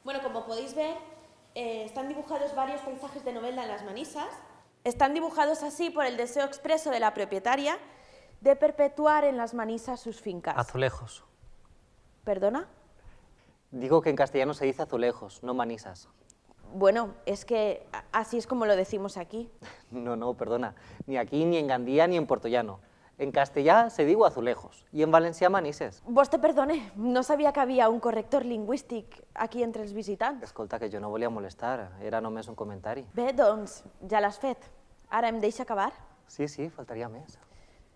Bueno, como podéis ver, están dibujados varios paisajes de novela en las Manisas. Están dibujados así por el deseo expreso de la propietaria de perpetuar en las Manisas sus fincas. Azulejos. ¿Perdona? Digo que en castellano se dice azulejos, no manisas. Bueno, es que así es como lo decimos aquí. No, perdona. Ni aquí, ni en Gandía, ni en Puertollano. En castellà se diu azulejos i en valencià manises. Vos te perdone, no sabia que havia un corrector lingüístic aquí entre els visitants. Escolta, que jo no volia molestar, era només un comentari. Bé, doncs, ja l'has fet. Ara em deixa acabar? Sí, faltaria més.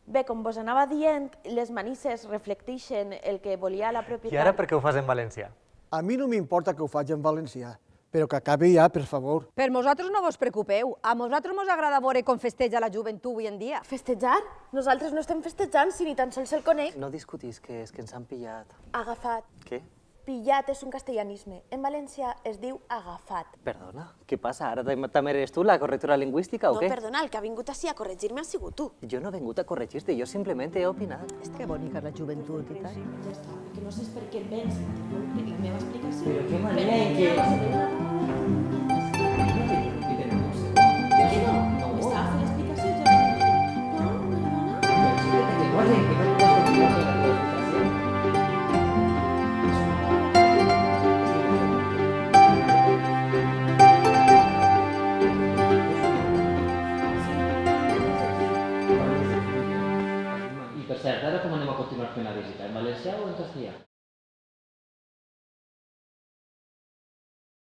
Bé, com vos anava dient, les Manises reflecteixen el que volia la propietària. I ara per què ho fas en valencià? A mi no m'importa que ho faig en valencià, però que acabi ja, per favor. Per vosaltres no vos preocupeu. A vosaltres mos agrada veure com festeja la joventut avui en dia. Festejar? Nosaltres no estem festejant si ni tan sols el conec. No discutis, que és que ens han pillat. Agafat. Què? Pillat és un castellanisme. En valencià es diu agafat. Perdona, què passa? Ara també eres tu la correctora lingüística o No, què? perdona, el que ha vingut així a corregir-me ha sigut tu. Jo no he vingut a corregir-te, jo simplement he opinat. Que bonica és la joventut i tal. Ja està, que no sé per què em vens la meva explicació. Però qué manera en que... Que no? Estava fent l'explicació ja. No, perdona. I per cert, ara com anem a continuar fent la visita? En valencià o en castellà?